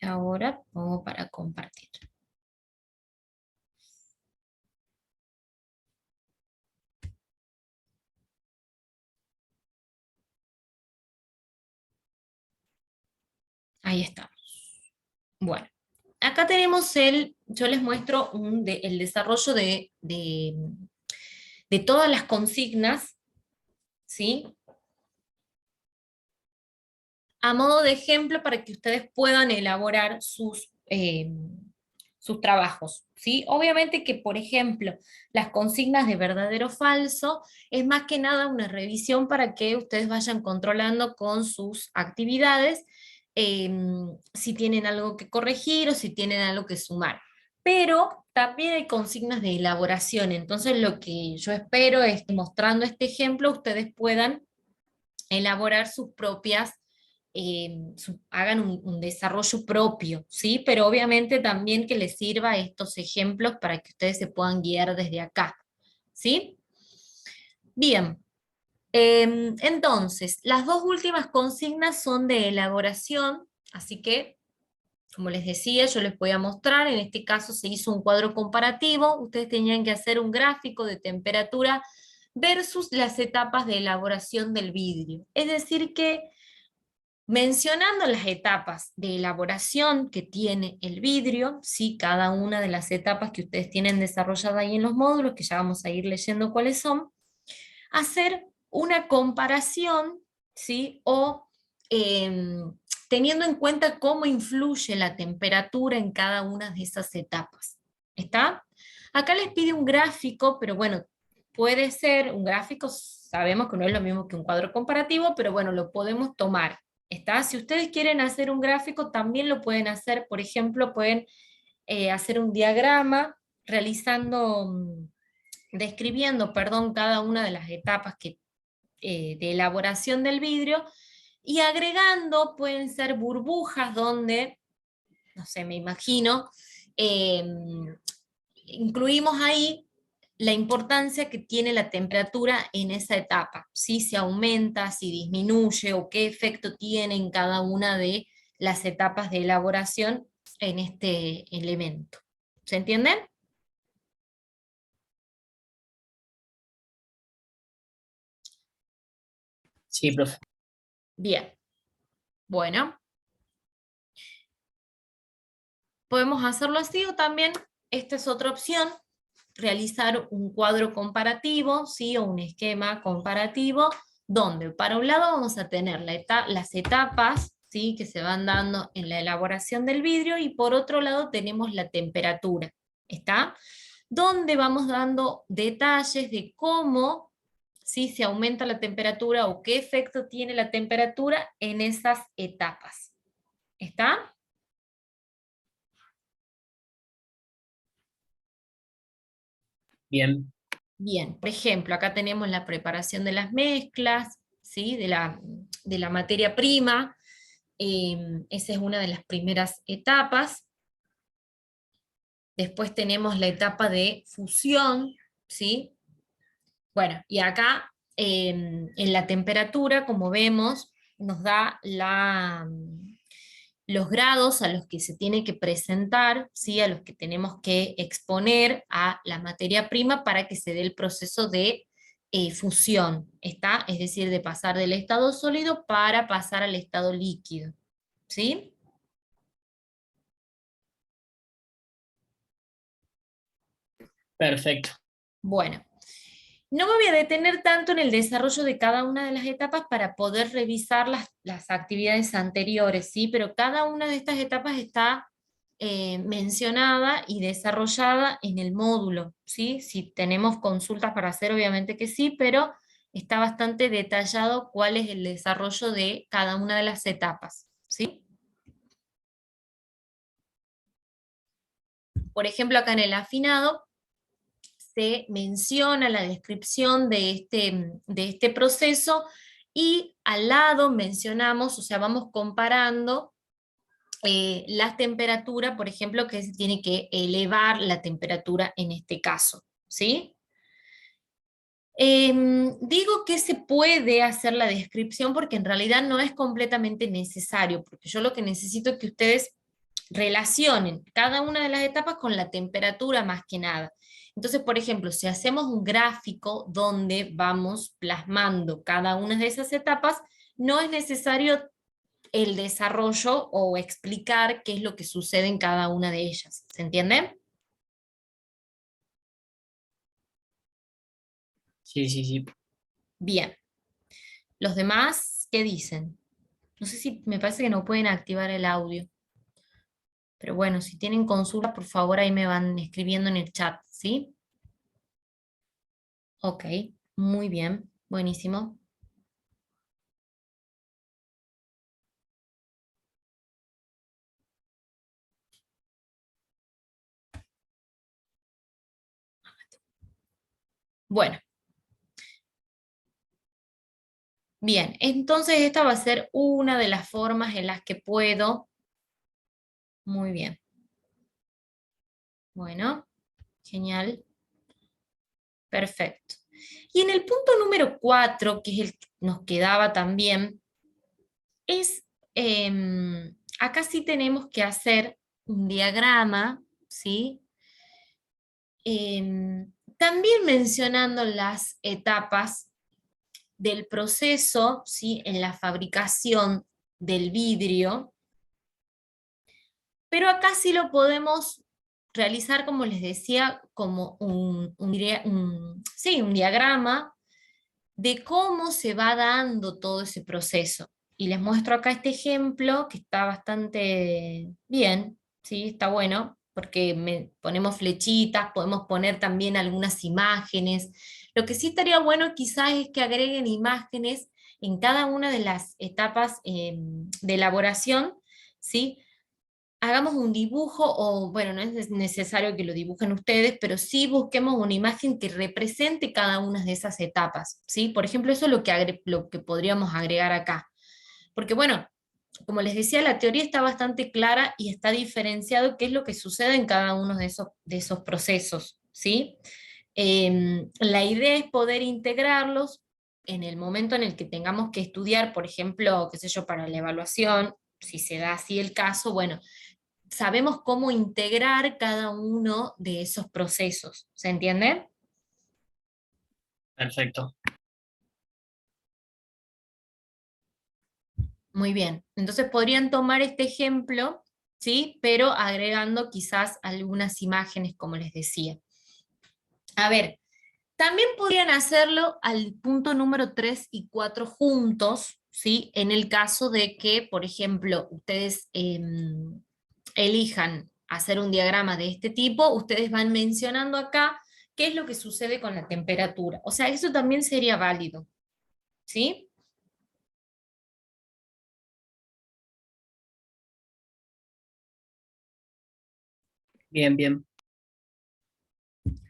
Ahora pongo para compartir. Ahí está. Bueno, acá tenemos yo les muestro el desarrollo de todas las consignas, ¿sí? A modo de ejemplo para que ustedes puedan elaborar sus trabajos, ¿sí? Obviamente que, por ejemplo, las consignas de verdadero o falso es más que nada una revisión para que ustedes vayan controlando con sus actividades eh, si tienen algo que corregir o si tienen algo que sumar. Pero también hay consignas de elaboración, entonces lo que yo espero es que mostrando este ejemplo ustedes puedan elaborar sus propias, hagan un desarrollo propio, ¿sí? Pero obviamente también que les sirva estos ejemplos para que ustedes se puedan guiar desde acá, ¿sí? Bien, entonces, las dos últimas consignas son de elaboración, así que, como les decía, yo les voy a mostrar, en este caso se hizo un cuadro comparativo, ustedes tenían que hacer un gráfico de temperatura versus las etapas de elaboración del vidrio. Es decir que mencionando las etapas de elaboración que tiene el vidrio, ¿sí? Cada una de las etapas que ustedes tienen desarrollada ahí en los módulos, que ya vamos a ir leyendo cuáles son, hacer una comparación, ¿sí? O teniendo en cuenta cómo influye la temperatura en cada una de esas etapas. ¿Está? Acá les pide un gráfico, pero bueno, puede ser un gráfico, sabemos que no es lo mismo que un cuadro comparativo, pero bueno, lo podemos tomar. ¿Está? Si ustedes quieren hacer un gráfico, también lo pueden hacer, por ejemplo, pueden hacer un diagrama realizando, describiendo, perdón, cada una de las etapas de elaboración del vidrio y agregando, pueden ser burbujas donde, no sé, me imagino, eh, incluimos ahí la importancia que tiene la temperatura en esa etapa, si se aumenta, si disminuye o qué efecto tiene en cada una de las etapas de elaboración en este elemento. ¿Se entienden? Sí, profe. Bien, bueno, podemos hacerlo así o también, esta es otra opción, realizar un cuadro comparativo, ¿sí? O un esquema comparativo, donde para un lado vamos a tener las etapas, ¿sí? Que se van dando en la elaboración del vidrio, y por otro lado tenemos la temperatura, ¿está? Donde vamos dando detalles de cómo, ¿sí? Se aumenta la temperatura o qué efecto tiene la temperatura en esas etapas, ¿está? Bien. Bien, por ejemplo, acá tenemos la preparación de las mezclas, ¿sí? De la materia prima. Esa es una de las primeras etapas. Después tenemos la etapa de fusión, ¿sí? Bueno, y acá en la temperatura, como vemos, nos da los grados a los que se tiene que presentar, ¿sí? A los que tenemos que exponer a la materia prima para que se dé el proceso de fusión, ¿está? Es decir, de pasar del estado sólido para pasar al estado líquido, ¿sí? Perfecto. Bueno, no me voy a detener tanto en el desarrollo de cada una de las etapas para poder revisar las actividades anteriores, ¿sí? Pero cada una de estas etapas está mencionada y desarrollada en el módulo, ¿sí? Si tenemos consultas para hacer, obviamente que sí, pero está bastante detallado cuál es el desarrollo de cada una de las etapas, ¿sí? Por ejemplo, acá en el afinado se menciona la descripción de este proceso, y al lado mencionamos, o sea, vamos comparando las temperaturas, por ejemplo, que se tiene que elevar la temperatura en este caso, ¿sí? Digo que se puede hacer la descripción porque en realidad no es completamente necesario, porque yo lo que necesito es que ustedes relacionen cada una de las etapas con la temperatura más que nada. Entonces, por ejemplo, si hacemos un gráfico donde vamos plasmando cada una de esas etapas, no es necesario el desarrollo o explicar qué es lo que sucede en cada una de ellas. ¿Se entiende? Sí, sí, sí. Bien. ¿Los demás qué dicen? No sé si me parece que no pueden activar el audio. Pero bueno, si tienen consultas, por favor ahí me van escribiendo en el chat, ¿sí? Ok, muy bien, buenísimo. Bueno, bien, entonces esta va a ser una de las formas en las que puedo. Muy bien. Bueno, genial. Perfecto. Y en el punto número 4, que es el que nos quedaba también, es, acá sí tenemos que hacer un diagrama, ¿sí? También mencionando las etapas del proceso, ¿sí? En la fabricación del vidrio, pero acá sí lo podemos realizar, como les decía, como sí, un diagrama de cómo se va dando todo ese proceso. Y les muestro acá este ejemplo que está bastante bien, ¿sí? Está bueno, porque ponemos flechitas, podemos poner también algunas imágenes. Lo que sí estaría bueno quizás es que agreguen imágenes en cada una de las etapas de elaboración, ¿sí? Hagamos un dibujo, o bueno, no es necesario que lo dibujen ustedes, pero sí busquemos una imagen que represente cada una de esas etapas, ¿sí? Por ejemplo, eso es lo que podríamos agregar acá. Porque bueno, como les decía, la teoría está bastante clara y está diferenciado qué es lo que sucede en cada uno de esos procesos, ¿sí? La idea es poder integrarlos en el momento en el que tengamos que estudiar, por ejemplo, qué sé yo, para la evaluación, si se da así el caso, bueno, sabemos cómo integrar cada uno de esos procesos. ¿Se entiende? Perfecto. Muy bien. Entonces podrían tomar este ejemplo, ¿sí? Pero agregando quizás algunas imágenes, como les decía. A ver, también podrían hacerlo al punto número 3 y 4 juntos, ¿sí? En el caso de que, por ejemplo, ustedes elijan hacer un diagrama de este tipo, ustedes van mencionando acá qué es lo que sucede con la temperatura. O sea, eso también sería válido, ¿sí? Bien, bien.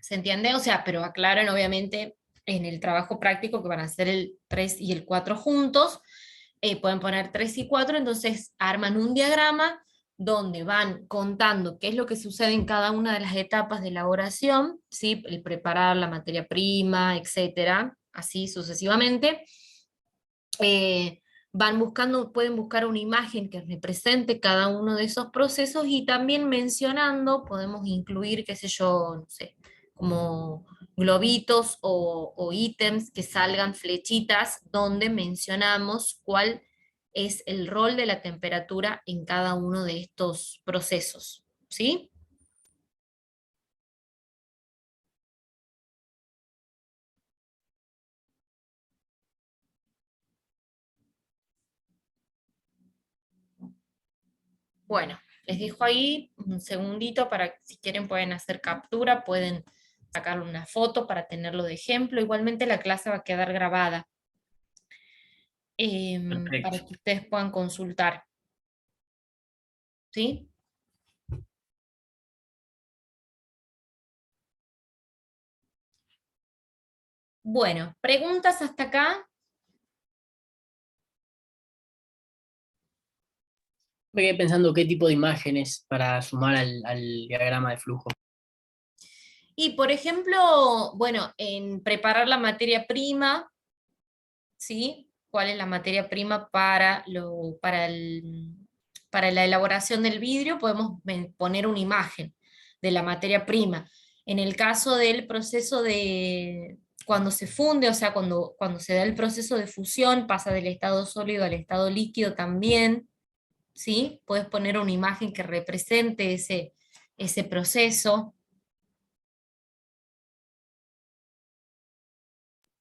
¿Se entiende? O sea, pero aclaran obviamente en el trabajo práctico que van a hacer el 3 y el 4 juntos, pueden poner 3 y 4, entonces arman un diagrama donde van contando qué es lo que sucede en cada una de las etapas de elaboración, ¿sí? El preparar la materia prima, etcétera, así sucesivamente. Van buscando, pueden buscar una imagen que represente cada uno de esos procesos y también mencionando, podemos incluir, qué sé yo, no sé, como globitos o ítems que salgan flechitas donde mencionamos cuál es el rol de la temperatura en cada uno de estos procesos, ¿sí? Bueno, les dejo ahí un segundito para que si quieren pueden hacer captura, pueden sacarle una foto para tenerlo de ejemplo. Igualmente la clase va a quedar grabada para Perfecto. que ustedes puedan consultar, ¿sí? Bueno, preguntas hasta acá. Me quedé pensando qué tipo de imágenes para sumar al diagrama de flujo. Y por ejemplo, bueno, en preparar la materia prima, ¿sí? ¿Cuál es la materia prima para para la elaboración del vidrio podemos poner una imagen de la materia prima. En el caso del proceso de cuando se funde, o sea, cuando se da el proceso de fusión, pasa del estado sólido al estado líquido también, ¿sí? Puedes poner una imagen que represente ese proceso.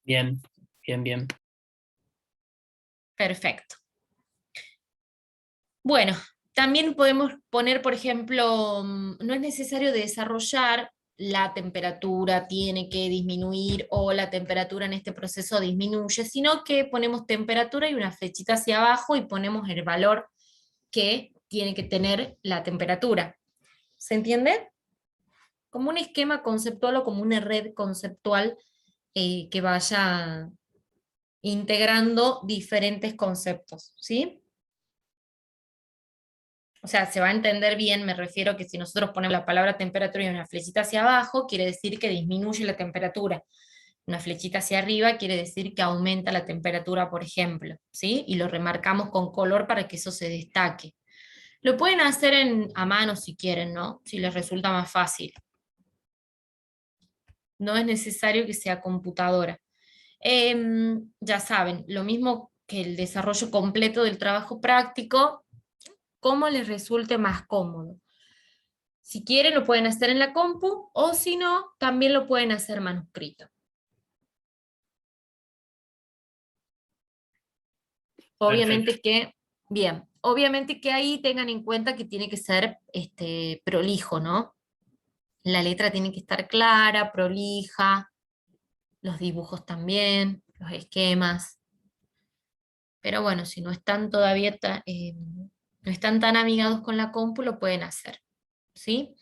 Bien, bien, bien. Perfecto. Bueno, también podemos poner, por ejemplo, no es necesario desarrollar la temperatura tiene que disminuir o la temperatura en este proceso disminuye, sino que ponemos temperatura y una flechita hacia abajo y ponemos el valor que tiene que tener la temperatura. ¿Se entiende? Como un esquema conceptual o como una red conceptual que vaya integrando diferentes conceptos, ¿sí? O sea, se va a entender bien, me refiero que si nosotros ponemos la palabra temperatura y una flechita hacia abajo, quiere decir que disminuye la temperatura. Una flechita hacia arriba quiere decir que aumenta la temperatura, por ejemplo, ¿sí? Y lo remarcamos con color para que eso se destaque. Lo pueden hacer a mano si quieren, ¿no? Si les resulta más fácil. No es necesario que sea computadora. Ya saben, lo mismo que el desarrollo completo del trabajo práctico, cómo les resulte más cómodo. Si quieren lo pueden hacer en la compu, o si no, también lo pueden hacer manuscrito. Obviamente que, bien, obviamente que ahí tengan en cuenta que tiene que ser prolijo, ¿no? La letra tiene que estar clara, prolija, los dibujos también, los esquemas. Pero bueno, si no están todavía, no están tan amigados con la compu, lo pueden hacer, ¿sí?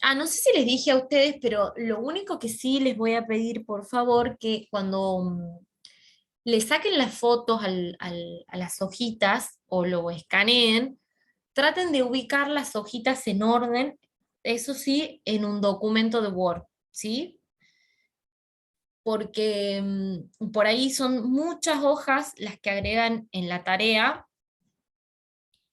Ah, no sé si les dije a ustedes, pero lo único que sí les voy a pedir, por favor, que cuando le saquen las fotos a las hojitas o lo escaneen, traten de ubicar las hojitas en orden, eso sí, en un documento de Word, ¿sí? Porque por ahí son muchas hojas las que agregan en la tarea,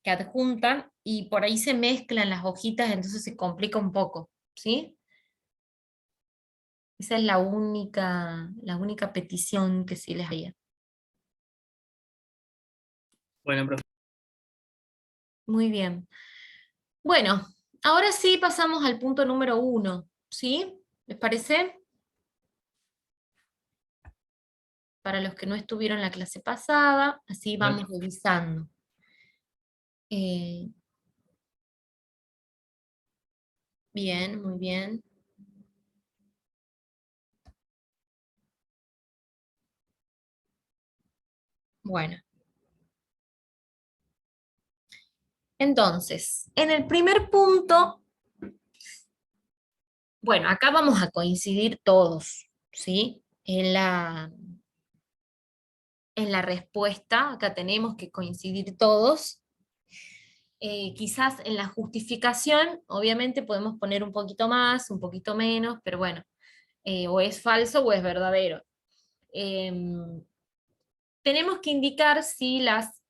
que adjuntan, y por ahí se mezclan las hojitas, entonces se complica un poco, ¿sí? Esa es la única petición que sí les haría. Bueno, profe. Muy bien. Bueno, ahora sí pasamos al punto número 1, ¿sí? ¿Les parece? Para los que no estuvieron en la clase pasada, así vamos revisando. Eh, bien, muy bien. Bueno. Entonces, en el primer punto, bueno, acá vamos a coincidir todos, ¿sí? En la respuesta, acá tenemos que coincidir todos. Quizás en la justificación, obviamente podemos poner un poquito más, un poquito menos, pero bueno, o es falso o es verdadero. Tenemos que indicar si las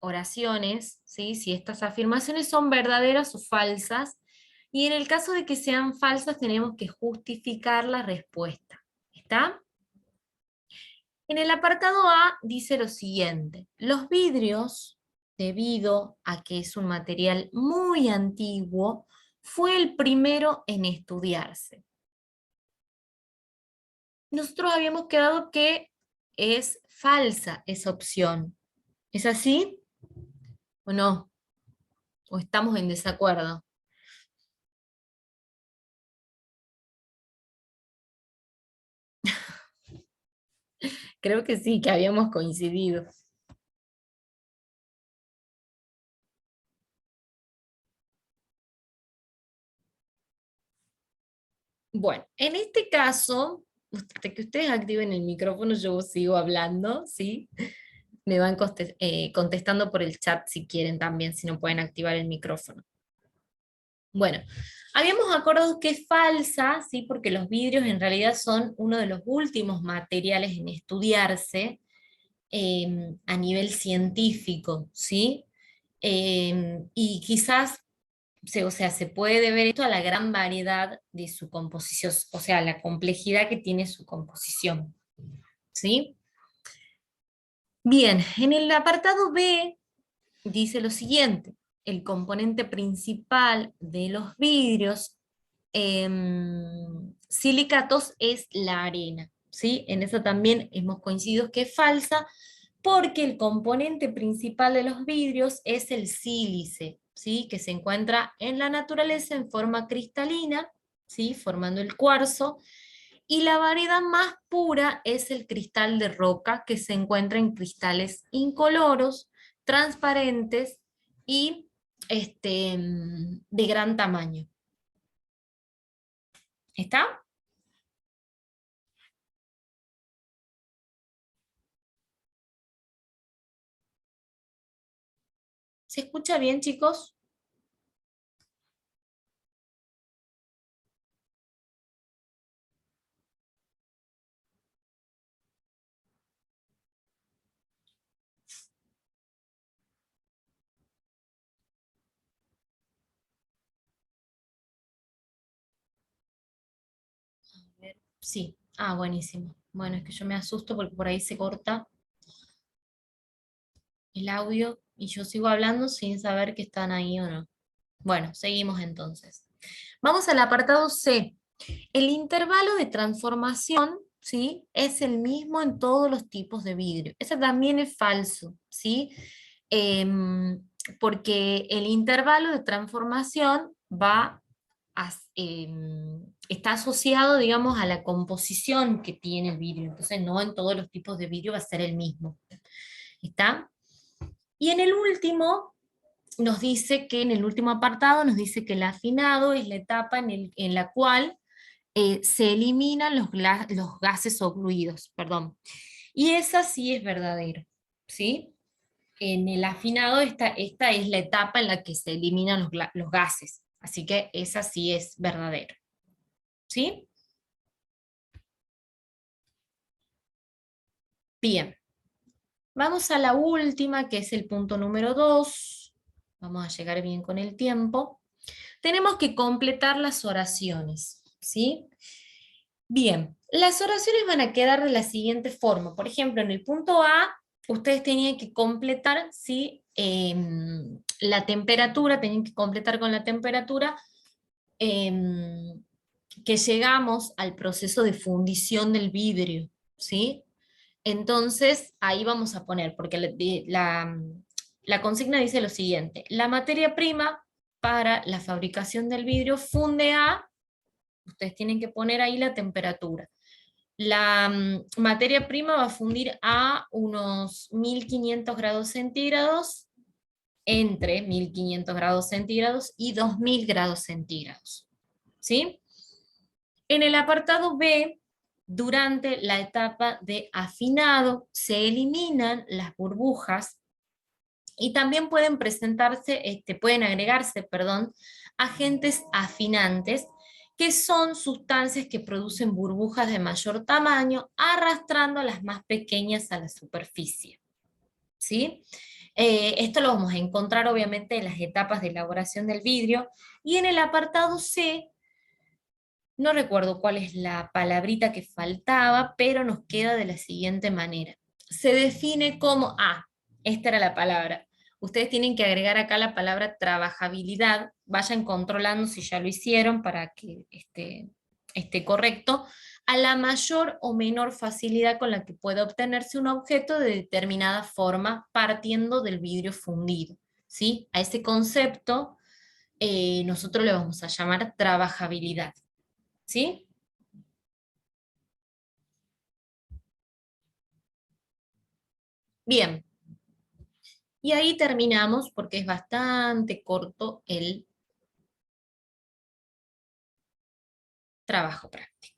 oraciones, ¿sí? Si estas afirmaciones son verdaderas o falsas, y en el caso de que sean falsas tenemos que justificar la respuesta. ¿Está? En el apartado A dice lo siguiente: los vidrios, debido a que es un material muy antiguo, fue el primero en estudiarse. Nosotros habíamos quedado que es falsa esa opción. ¿Es así o no? ¿O estamos en desacuerdo? Creo que sí, que habíamos coincidido. Bueno, en este caso, hasta que ustedes activen el micrófono, yo sigo hablando, ¿sí? Me van contestando por el chat si quieren también, si no pueden activar el micrófono. Bueno, habíamos acordado que es falsa, ¿sí? Porque los vidrios en realidad son uno de los últimos materiales en estudiarse a nivel científico, ¿sí? Y quizás, o sea, se puede deber esto a la gran variedad de su composición, o sea, la complejidad que tiene su composición, ¿sí? Bien, en el apartado B dice lo siguiente: el componente principal de los vidrios silicatos es la arena, ¿sí? En eso también hemos coincidido que es falsa, porque el componente principal de los vidrios es el sílice, ¿sí? Que se encuentra en la naturaleza en forma cristalina, ¿sí? Formando el cuarzo, y la variedad más pura es el cristal de roca, que se encuentra en cristales incoloros, transparentes y de gran tamaño. ¿Está? ¿Se escucha bien, chicos? A ver, sí. Ah, buenísimo. Bueno, es que yo me asusto porque por ahí se corta el audio y yo sigo hablando sin saber que están ahí o no. Bueno, seguimos entonces. Vamos al apartado C. El intervalo de transformación, ¿sí? Es el mismo en todos los tipos de vidrio. Ese también es falso, ¿sí? Em, Porque el intervalo de transformación está asociado, digamos, a la composición que tiene el vidrio. Entonces, no en todos los tipos de vidrio va a ser el mismo. ¿Está? Y en el último, nos dice que en el último apartado nos dice que el afinado es la etapa en la cual se eliminan los gases o fluidos, perdón. Y esa sí es verdadero, ¿sí? En el afinado esta es la etapa en la que se eliminan los gases, así que esa sí es verdadero, ¿sí? Bien, vamos a la última, que es el punto número 2. Vamos a llegar bien con el tiempo. Tenemos que completar las oraciones, ¿sí? Bien, las oraciones van a quedar de la siguiente forma. Por ejemplo, en el punto A, ustedes tenían que completar, ¿sí? La temperatura, tenían que completar con la temperatura que llegamos al proceso de fundición del vidrio, ¿sí? Entonces, ahí vamos a poner, porque la consigna dice lo siguiente: la materia prima para la fabricación del vidrio funde a, ustedes tienen que poner ahí la temperatura. La materia prima va a fundir a unos 1500 grados centígrados, entre 1500 grados centígrados y 2000 grados centígrados. ¿Sí? En el apartado B, durante la etapa de afinado, se eliminan las burbujas y también pueden presentarse, pueden agregarse, perdón, agentes afinantes, que son sustancias que producen burbujas de mayor tamaño, arrastrando a las más pequeñas a la superficie. ¿Sí? Esto lo vamos a encontrar obviamente en las etapas de elaboración del vidrio, y en el apartado C, no recuerdo cuál es la palabrita que faltaba, pero nos queda de la siguiente manera. Se define como, esta era la palabra. Ustedes tienen que agregar acá la palabra trabajabilidad. Vayan controlando si ya lo hicieron para que esté correcto. A la mayor o menor facilidad con la que pueda obtenerse un objeto de determinada forma partiendo del vidrio fundido, ¿sí? A ese concepto nosotros le vamos a llamar trabajabilidad. ¿Sí? Bien, y ahí terminamos porque es bastante corto el trabajo práctico.